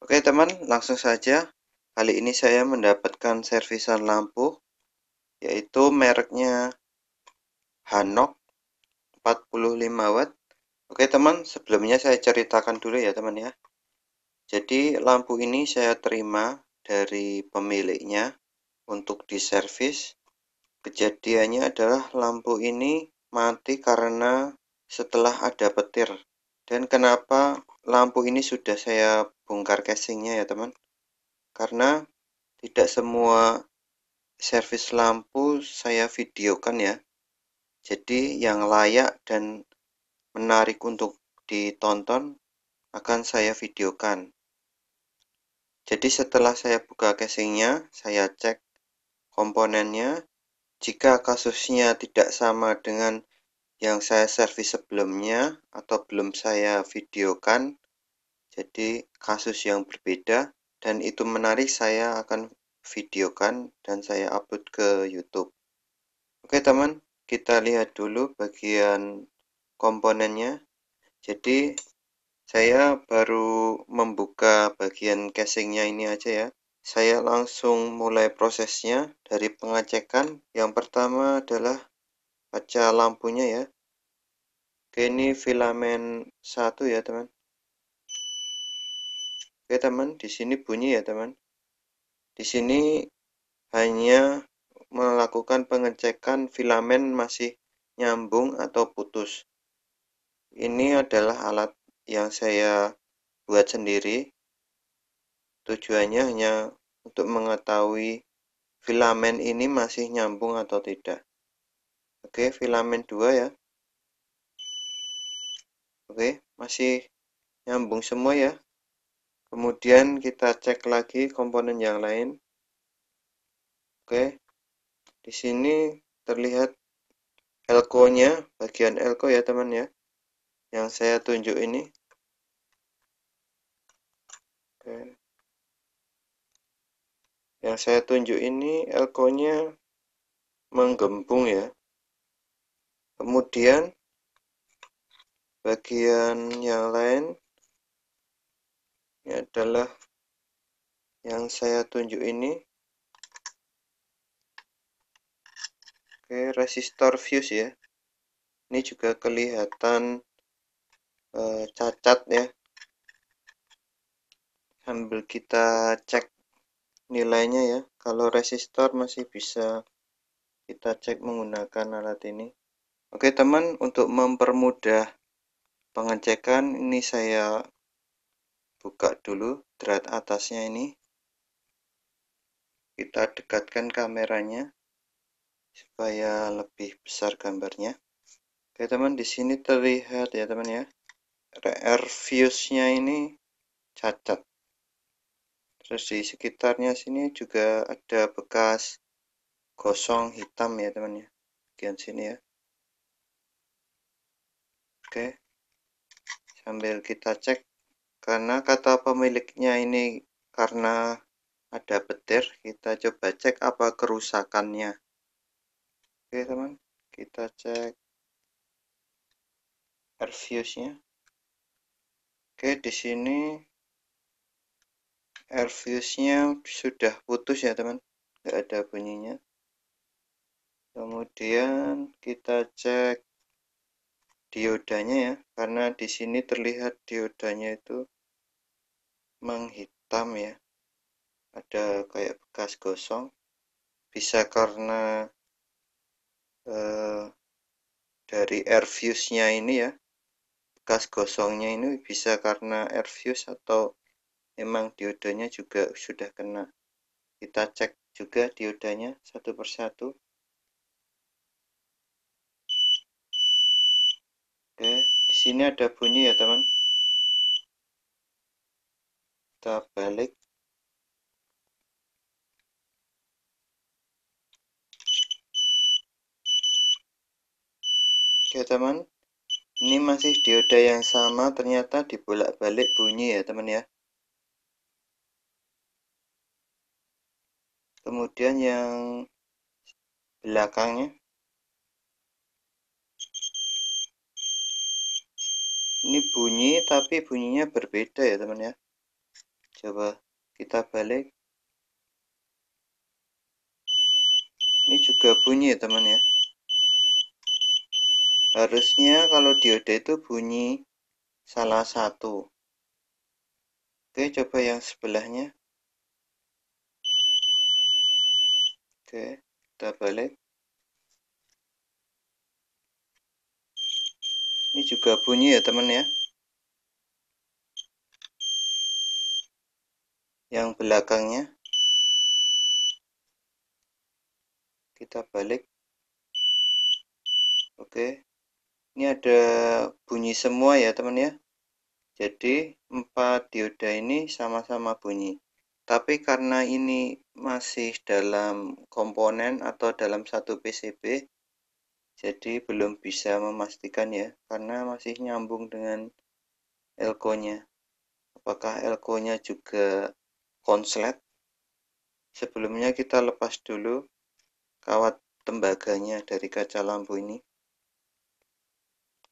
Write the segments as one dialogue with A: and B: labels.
A: Oke teman, langsung saja. Kali ini saya mendapatkan servisan lampu, yaitu mereknya Hanok 45 watt. Oke teman, sebelumnya saya ceritakan dulu ya teman ya. Jadi lampu ini saya terima dari pemiliknya untuk diservis. Kejadiannya adalah lampu ini mati karena setelah ada petir. Dan kenapa lampu ini sudah saya bongkar casingnya ya teman? Karena tidak semua servis lampu saya videokan ya. Jadi yang layak dan menarik untuk ditonton akan saya videokan. Jadi setelah saya buka casingnya, saya cek komponennya. Jika kasusnya tidak sama dengan yang saya servis sebelumnya atau belum saya videokan, jadi kasus yang berbeda dan itu menarik, saya akan videokan dan saya upload ke YouTube. Oke teman, kita lihat dulu bagian komponennya. Jadi saya baru membuka bagian casingnya ini aja ya. Saya langsung mulai prosesnya dari pengecekan. Yang pertama adalah kaca lampunya ya. Oke, ini filamen 1 ya teman. Oke teman, di sini bunyi ya teman. Di sini hanya melakukan pengecekan filamen masih nyambung atau putus. Ini adalah alat yang saya buat sendiri. Tujuannya hanya untuk mengetahui filamen ini masih nyambung atau tidak. Oke, filamen 2 ya. Oke, masih nyambung semua ya. Kemudian kita cek lagi komponen yang lain. Oke, di sini terlihat elko-nya, bagian elko ya teman ya. Yang saya tunjuk ini. Oke. Yang saya tunjuk ini elko-nya menggembung ya. Kemudian bagian yang lain ini adalah yang saya tunjuk ini. Oke, resistor fuse ya. Ini juga kelihatan cacat ya. Sambil kita cek nilainya ya. Kalau resistor masih bisa kita cek menggunakan alat ini. Oke teman, untuk mempermudah pengecekan ini saya buka dulu drat atasnya ini. Kita dekatkan kameranya supaya lebih besar gambarnya. Oke teman, di sini terlihat ya teman ya. Rear fuse-nya ini cacat. Terus di sekitarnya sini juga ada bekas gosong hitam ya teman ya. Bagian sini ya. Oke. Sambil kita cek, karena kata pemiliknya ini karena ada petir, kita coba cek apa kerusakannya. Oke teman, kita cek air fuse-nya. Oke, di sini air fuse-nya sudah putus ya teman, nggak ada bunyinya. Kemudian kita cek diodanya ya, karena di sini terlihat diodanya itu menghitam ya, ada kayak bekas gosong. Bisa karena dari air fuse-nya ini ya, bekas gosongnya ini bisa karena air fuse atau memang diodanya juga sudah kena. Kita cek juga diodanya satu persatu. Oke, di sini ada bunyi ya teman. Kita balik. Oke teman, ini masih dioda yang sama, ternyata dibolak-balik bunyi ya teman ya. Kemudian yang belakangnya ini bunyi, tapi bunyinya berbeda ya teman ya. Coba kita balik. Ini juga bunyi ya teman ya. Harusnya kalau dioda itu bunyi salah satu. Oke, coba yang sebelahnya. Oke, kita balik. Ini juga bunyi ya teman ya. Yang belakangnya. Kita balik. Oke. Ini ada bunyi semua ya teman ya. Jadi 4 dioda ini sama-sama bunyi. Tapi karena ini masih dalam komponen atau dalam satu PCB, jadi belum bisa memastikan ya, karena masih nyambung dengan elko-nya. Apakah elko-nya juga konslet? Sebelumnya kita lepas dulu kawat tembaganya dari kaca lampu ini.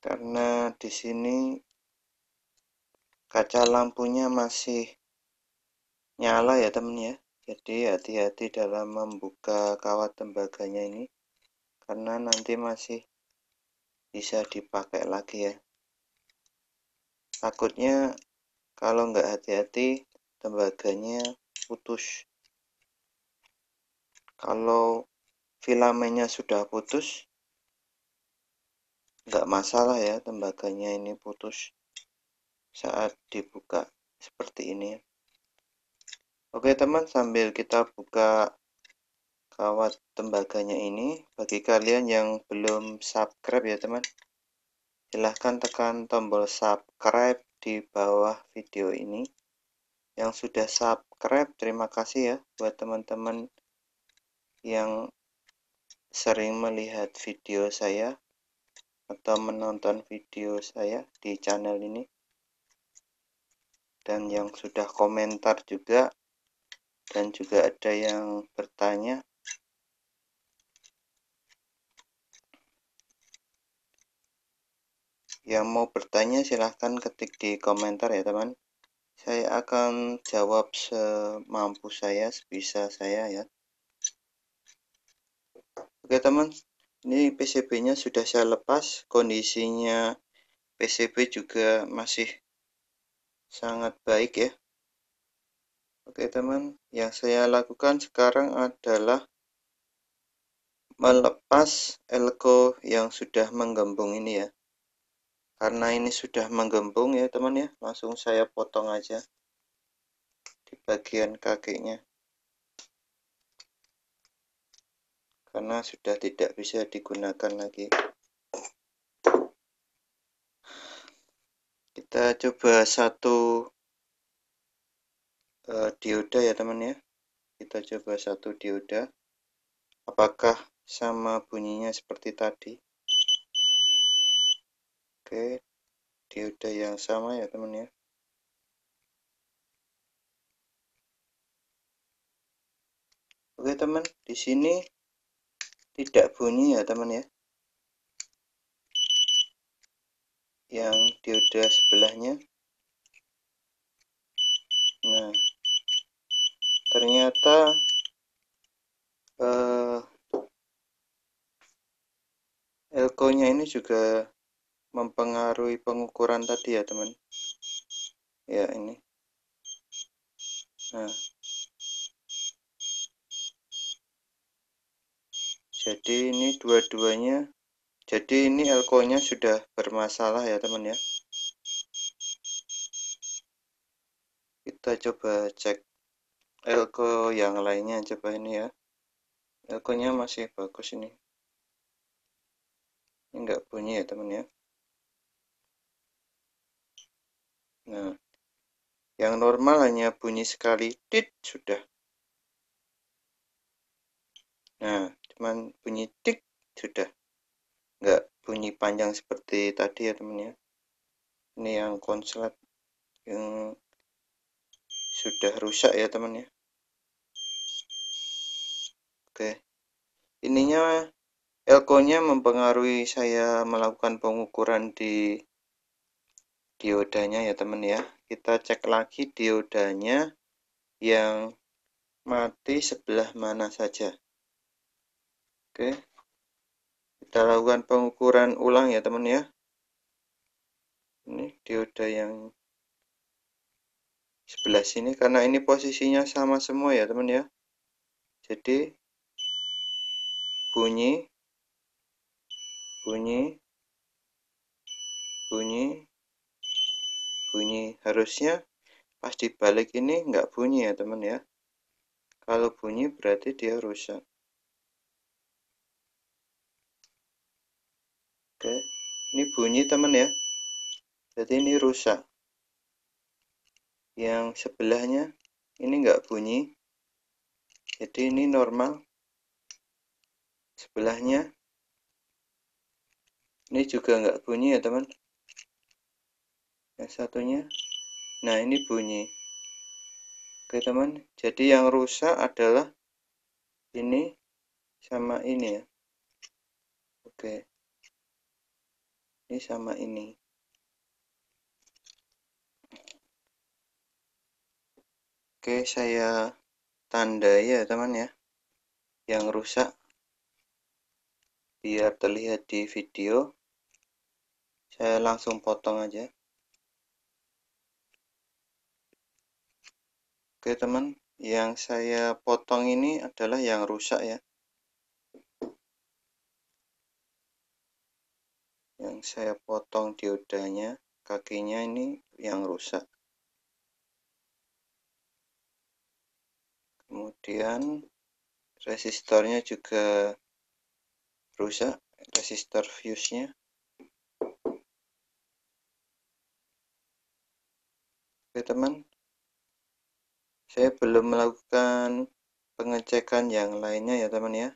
A: Karena di sini kaca lampunya masih nyala ya teman ya. Jadi hati-hati dalam membuka kawat tembaganya ini, karena nanti masih bisa dipakai lagi ya. Takutnya kalau nggak hati-hati tembaganya putus. Kalau filamennya sudah putus, nggak masalah ya tembaganya ini putus saat dibuka seperti ini. Oke teman, sambil kita buka kawat tembaganya ini, bagi kalian yang belum subscribe ya teman, silahkan tekan tombol subscribe di bawah video ini. Yang sudah subscribe, terima kasih ya buat teman-teman yang sering melihat video saya atau menonton video saya di channel ini, dan yang sudah komentar juga, dan juga ada yang bertanya. Yang mau bertanya silahkan ketik di komentar ya teman. Saya akan jawab semampu saya, sebisa saya ya. Oke teman, ini PCB-nya sudah saya lepas. Kondisinya PCB juga masih sangat baik ya. Oke teman, yang saya lakukan sekarang adalah melepas elko yang sudah menggembung ini ya. Karena ini sudah menggembung ya teman ya, langsung saya potong aja di bagian kakinya. Karena sudah tidak bisa digunakan lagi. Kita coba satu dioda ya teman ya. Kita coba satu dioda. Apakah sama bunyinya seperti tadi? Oke, dioda yang sama ya teman ya. Oke teman, di sini tidak bunyi ya teman ya. Yang dioda sebelahnya. Nah, ternyata elko-nya ini juga mempengaruhi pengukuran tadi ya teman. Ya ini. Nah, jadi ini dua-duanya. Jadi ini elko-nya sudah bermasalah ya teman ya. Kita coba cek elko yang lainnya, coba ini ya. Elko-nya masih bagus ini. Ini enggak bunyi ya teman ya. Nah, yang normal hanya bunyi sekali, tit sudah. Nah, cuman bunyi tik sudah. Enggak bunyi panjang seperti tadi ya teman ya. Ini yang konslet yang sudah rusak ya teman ya. Oke, ininya elko-nya mempengaruhi saya melakukan pengukuran di diodanya ya teman ya. Kita cek lagi diodanya yang mati sebelah mana saja. Oke, kita lakukan pengukuran ulang ya teman ya. Ini dioda yang sebelah sini, karena ini posisinya sama semua ya teman ya. Jadi bunyi, bunyi, bunyi, bunyi. Harusnya pas dibalik ini nggak bunyi ya teman ya. Kalau bunyi berarti dia rusak. Oke, ini bunyi teman ya. Jadi ini rusak. Yang sebelahnya ini nggak bunyi. Jadi ini normal. Sebelahnya ini juga nggak bunyi ya teman. Yang satunya, nah ini bunyi. Oke teman, jadi yang rusak adalah ini sama ini ya. Oke, ini sama ini. Oke, saya tandai ya teman ya, yang rusak biar terlihat di video. Saya langsung potong aja. Oke teman, yang saya potong ini adalah yang rusak ya. Yang saya potong diodanya, kakinya ini yang rusak. Kemudian resistornya juga rusak, resistor fuse-nya. Oke teman, saya belum melakukan pengecekan yang lainnya ya teman ya.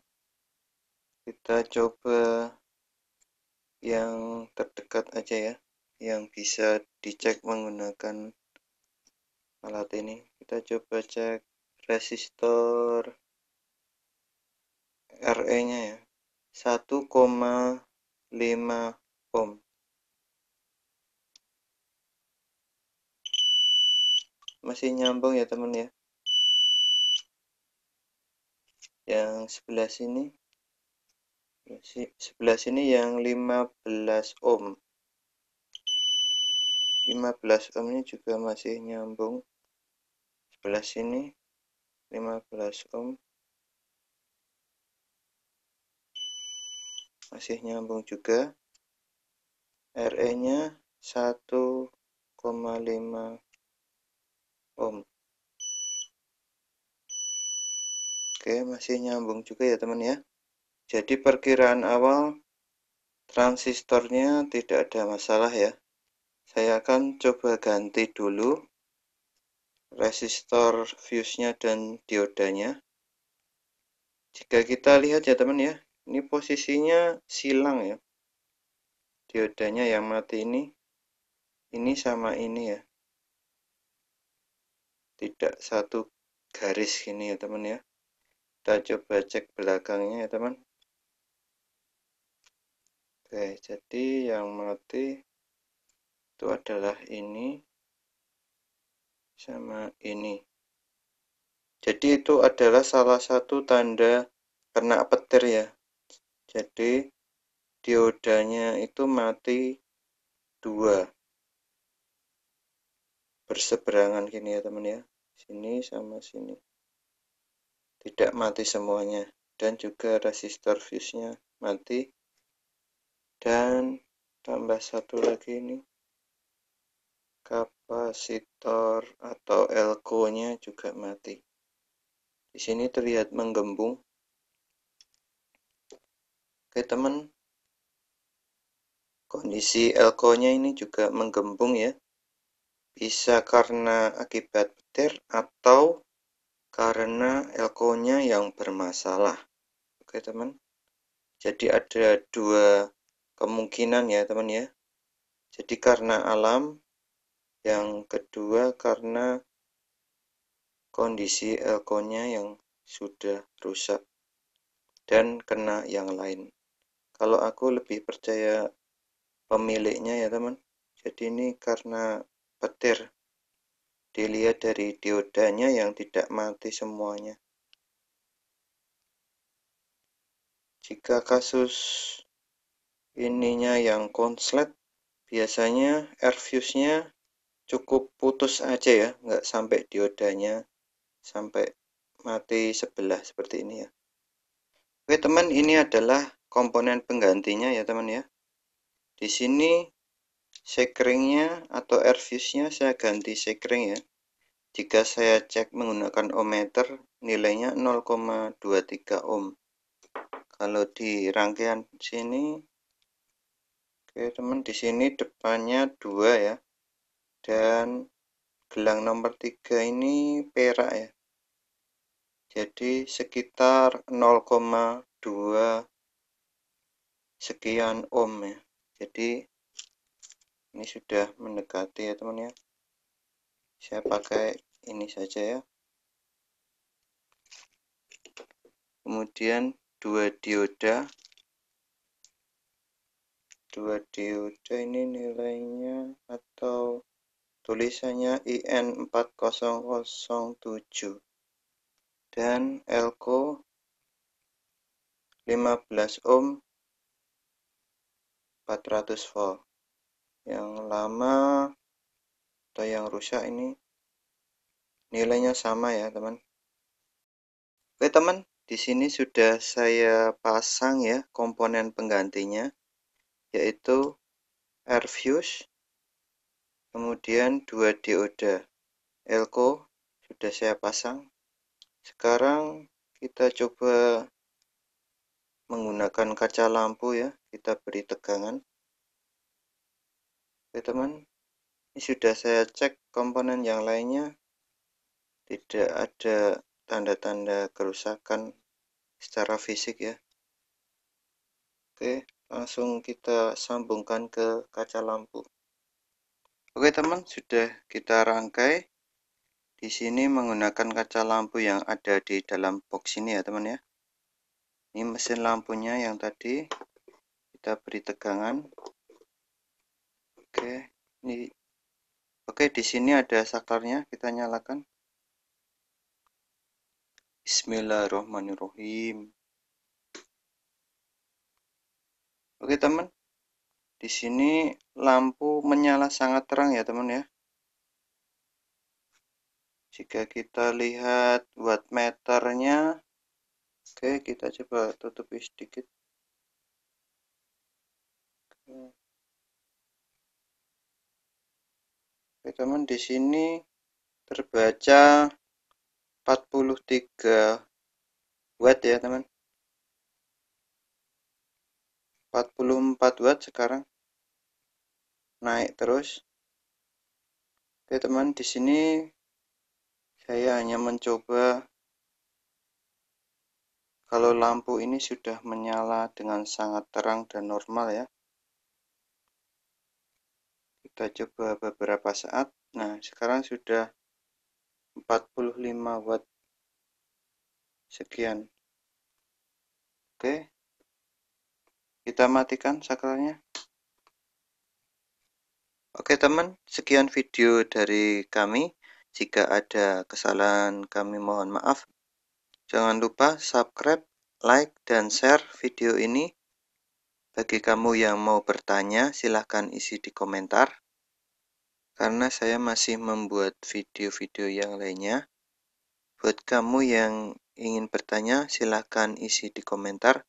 A: Kita coba yang terdekat aja ya, yang bisa dicek menggunakan alat ini. Kita coba cek resistor RE-nya ya, 1,5 ohm. Masih nyambung ya teman ya. Yang sebelah sini yang 15 ohm. 15 ohm ini juga masih nyambung. Sebelah sini 15 ohm masih nyambung juga. RE-nya 1,5 ohm. Oke, masih nyambung juga ya teman ya. Jadi perkiraan awal transistornya tidak ada masalah ya. Saya akan coba ganti dulu resistor fuse-nya dan diodanya. Jika kita lihat ya teman ya, ini posisinya silang ya. Diodanya yang mati ini sama ini ya. Tidak satu garis gini ya teman ya. Kita coba cek belakangnya ya teman. Oke, jadi yang mati itu adalah ini sama ini. Jadi itu adalah salah satu tanda kena petir ya. Jadi diodanya itu mati dua berseberangan gini ya teman ya. Sini sama sini. Tidak mati semuanya. Dan juga resistor fuse-nya mati. Dan tambah satu lagi ini. Kapasitor atau elko-nya juga mati. Di sini terlihat menggembung. Oke teman, kondisi elko-nya ini juga menggembung ya. Bisa karena akibat petir atau karena elko-nya yang bermasalah. Oke teman, jadi ada dua kemungkinan ya teman ya. Jadi karena alam, yang kedua karena kondisi elko-nya yang sudah rusak dan kena yang lain. Kalau aku lebih percaya pemiliknya ya teman. Jadi ini karena petir Dilihat dari diodanya yang tidak mati semuanya. Jika kasus ininya yang konslet, biasanya air fuse-nya cukup putus aja ya, nggak sampai diodanya sampai mati sebelah seperti ini ya. Oke teman, ini adalah komponen penggantinya ya teman ya. Di sini sekringnya atau air fuse-nya saya ganti sekring ya. Jika saya cek menggunakan ohmmeter, nilainya 0,23 ohm. Kalau di rangkaian sini, oke teman, di sini depannya 2 ya. Dan gelang nomor 3 ini perak ya. Jadi sekitar 0,2 sekian ohm ya. Jadi ini sudah mendekati ya teman ya. Saya pakai ini saja ya. Kemudian dua dioda ini nilainya atau tulisannya IN4007 dan elko 15 ohm 400 volt. Yang lama atau yang rusak ini nilainya sama ya teman. Oke teman, di sini sudah saya pasang ya komponen penggantinya, yaitu air fuse, kemudian dua dioda elko sudah saya pasang. Sekarang kita coba menggunakan kaca lampu ya, kita beri tegangan. Oke teman, ini sudah saya cek komponen yang lainnya, tidak ada tanda-tanda kerusakan secara fisik ya. Oke, langsung kita sambungkan ke kaca lampu. Oke teman, sudah kita rangkai. Di sini menggunakan kaca lampu yang ada di dalam box ini ya teman ya. Ini mesin lampunya yang tadi kita beri tegangan. Oke, di sini ada saklarnya, kita nyalakan. Bismillahirrahmanirrahim. Oke teman, di sini lampu menyala sangat terang ya teman ya. Jika kita lihat wattmeternya, oke kita coba tutupi sedikit. Oke teman, di sini terbaca 43 watt ya teman. 44 watt sekarang. Naik terus. Oke teman, di sini saya hanya mencoba kalau lampu ini sudah menyala dengan sangat terang dan normal ya. Kita coba beberapa saat. Nah, sekarang sudah 45 watt sekian. Oke. Kita matikan saklarnya. Oke teman, sekian video dari kami. Jika ada kesalahan kami mohon maaf. Jangan lupa subscribe, like, dan share video ini. Bagi kamu yang mau bertanya, silahkan isi di komentar. Karena saya masih membuat video-video yang lainnya. Buat kamu yang ingin bertanya, silahkan isi di komentar.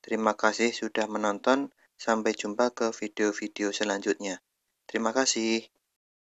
A: Terima kasih sudah menonton. Sampai jumpa ke video-video selanjutnya. Terima kasih.